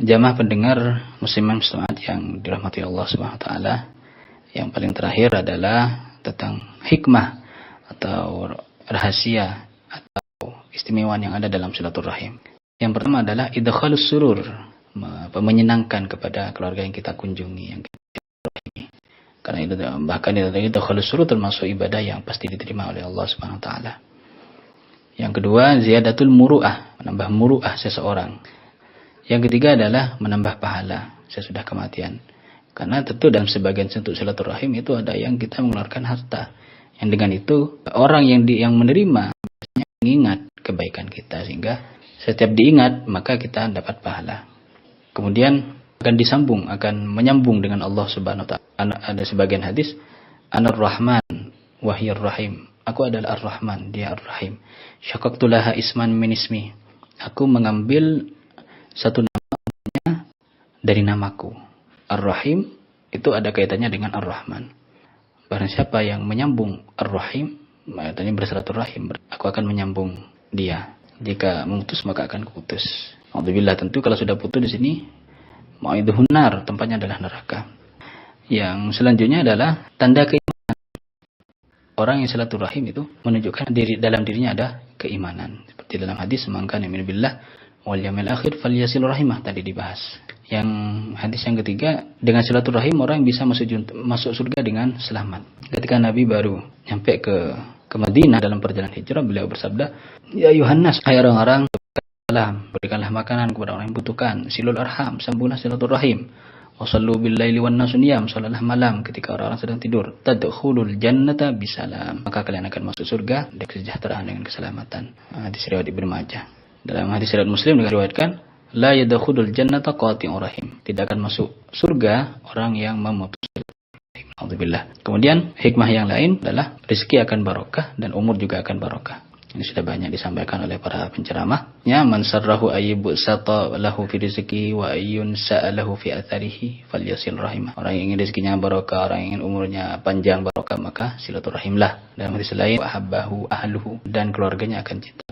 Jamaah pendengar muslimin muslimat yang dirahmati Allah Subhanahu wa taala, yang paling terakhir adalah tentang hikmah atau rahasia atau istimewaan yang ada dalam silaturahim. Yang pertama adalah idkhalus surur, menyenangkan kepada keluarga yang kita kunjungi, yang kita silaturahimi. Karena itu bahkan idkhalus surur termasuk ibadah yang pasti diterima oleh Allah Subhanahu wa taala. Yang kedua, ziyadatul muru'ah, menambah muru'ah seseorang. Yang ketiga adalah menambah pahala sesudah kematian. Karena tentu dalam sebagian bentuk silaturahim itu ada yang kita mengeluarkan harta. Yang dengan itu orang yang menerima mengingat kebaikan kita, sehingga setiap diingat maka kita dapat pahala. Kemudian akan disambung, akan menyambung dengan Allah Subhanahu wa taala. Ada sebagian hadis, Anar Rahman wahiyur Rahim. Aku adalah Ar-Rahman, dia Ar-Rahim. Syaqaqtu laha isman min ismi. Aku mengambil satu namanya dari namaku. Ar-Rahim itu ada kaitannya dengan Ar-Rahman. Barang siapa yang menyambung Ar-Rahim, maknanya bersilaturahim, aku akan menyambung dia. Jika memutus maka akan kuputus. Alhamdulillah, tentu kalau sudah putus di sini, mau'idhuhun nar, tempatnya adalah neraka. Yang selanjutnya adalah tanda keimanan. Orang yang silaturahim itu menunjukkan dalam dirinya ada keimanan. Seperti dalam hadis, man kana yu'minu billah wal yawmil akhir falyasil rahimah, tadi dibahas. Yang hadis yang ketiga, dengan silaturahim orang bisa masuk surga dengan selamat. Ketika Nabi baru nyampe ke Madinah dalam perjalanan hijrah, beliau bersabda, ya Yohanes, hai orang-orang, berikanlah makanan kepada orang yang membutuhkan, silul arham, sambunglah silaturahim, wasallu bil laili wan nasu niyam, salatlah malam ketika orang-orang sedang tidur, tadkhulul jannata bisalam, maka kalian akan masuk surga dengan kesejahteraan, dengan keselamatan. Hadis riwayat Ibnu Majah. Dalam hadis riwayat Muslim diriwayatkan, la yadkhulul jannata qati'ur rahim, tidak akan masuk surga orang yang memutus rahim. Alhamdulillah. Kemudian hikmah yang lain adalah rezeki akan barokah dan umur juga akan barokah. Ini sudah banyak disampaikan oleh para penceramah. Ya, man sarrahu ayyibu sata lahu fi rizqi wa ayyun sa'alahu fi atharihi falyasil rahimah. Orang yang ingin rezekinya barokah, orang yang ingin umurnya panjang barokah, maka silaturahimlah. Dalam hadis lain, wa habbahu ahluhu, dan keluarganya akan cinta.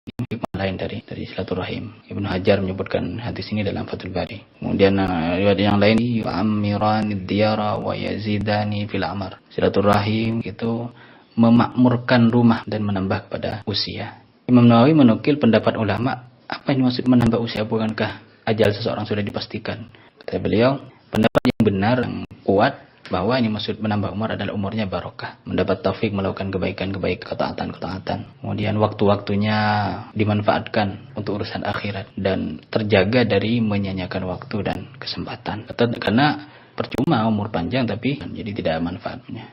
Hikmah lain dari silaturahim. Ibnu Hajar menyebutkan hadis ini dalam Fathul Bari. Kemudian riwayat yang lain, yu'ammiranid diyara wa yazidani fil amar. Silaturahim itu memakmurkan rumah dan menambah kepada usia. Imam Nawawi menukil pendapat ulama, apa ini maksud menambah usia, bukankah ajal seseorang sudah dipastikan? Kata beliau, pendapat yang benar, yang kuat, bahwa ini maksud menambah umur adalah umurnya barokah, mendapat taufik melakukan kebaikan-kebaikan, ketaatan-ketaatan. Kemudian waktu-waktunya dimanfaatkan untuk urusan akhirat dan terjaga dari menyanyiakan waktu dan kesempatan. Karena percuma umur panjang tapi jadi tidak manfaatnya.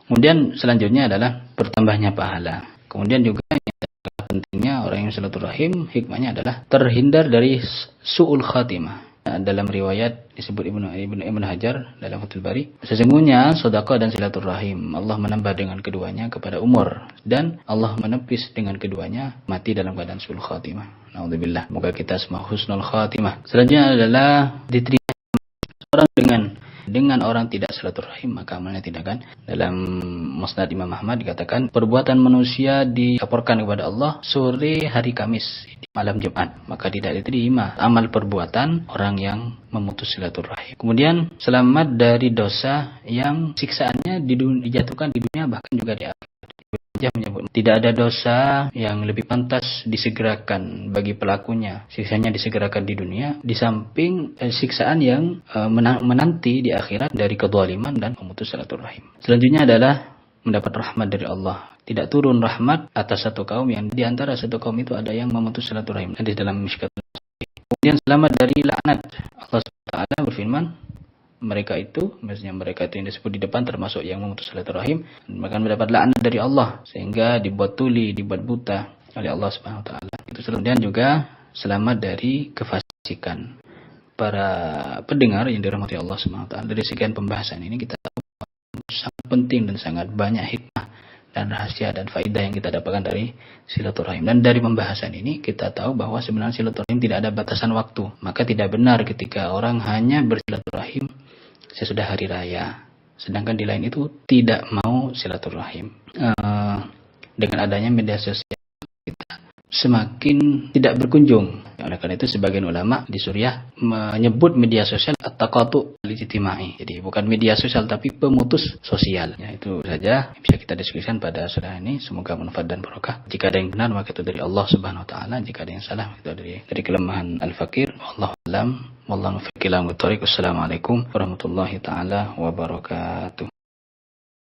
Kemudian selanjutnya adalah bertambahnya pahala. Kemudian juga yang pentingnya orang yang silaturahim, hikmahnya adalah terhindar dari su'ul khatimah. Dalam riwayat disebut Ibnu Hajar dalam Fathul Bari, sesungguhnya sedekah dan silaturahim Allah menambah dengan keduanya kepada umur, dan Allah menepis dengan keduanya mati dalam keadaan su'ul khatimah. Naudzubillah. Moga kita semua husnul khatimah. Selanjutnya adalah diterima orang dengan orang tidak silaturahim, maka amalnya tidak akan. Dalam Musnad Imam Ahmad dikatakan, perbuatan manusia dilaporkan kepada Allah sore hari Kamis, malam Jumat, maka tidak diterima amal perbuatan orang yang memutus silaturahim. Kemudian selamat dari dosa yang siksaannya dijatuhkan di dunia, bahkan juga di akhirat. Dia menyebut tidak ada dosa yang lebih pantas disegerakan bagi pelakunya, siksanya disegerakan di dunia, di samping siksaan yang menanti di akhirat dari kezaliman dan memutus silaturahim. Selanjutnya adalah mendapat rahmat dari Allah. Tidak turun rahmat atas satu kaum yang di antara satu kaum itu ada yang memutus silaturahim. Hadis dalam Mishkat. Kemudian selamat dari laknat. Allah SWT berfirman, mereka itu, maksudnya mereka itu yang disebut di depan termasuk yang memutus silaturahim, mereka mendapat laknat dari Allah sehingga dibuat tuli, dibuat buta oleh Allah Subhanahu wa taala. Itu kemudian juga selamat dari kefasikan. Para pendengar yang dirahmati Allah Subhanahu wa taala, dari sekian pembahasan ini kita tahu sangat penting dan sangat banyak hikmah dan rahasia dan faidah yang kita dapatkan dari silaturahim. Dan dari pembahasan ini kita tahu bahwa sebenarnya silaturahim tidak ada batasan waktu. Maka tidak benar ketika orang hanya bersilaturahim sesudah hari raya, sedangkan di lain itu tidak mau silaturahim. Dengan adanya media sosial, kita semakin tidak berkunjung. Oleh karena itu sebagian ulama di Suriah menyebut media sosial at-taqatu al-ijtimai. Jadi bukan media sosial tapi pemutus sosial. Ya, itu saja bisa kita diskusikan pada sore ini. Semoga manfaat dan barokah. Jika ada yang benar maka itu dari Allah Subhanahu wa taala, jika ada yang salah maka itu dari kelemahan al-fakir. Wallahu a'lam. Wallahu muwaffiq ila aqwamit thoriq. Wassalamualaikum warahmatullahi taala wabarakatuh.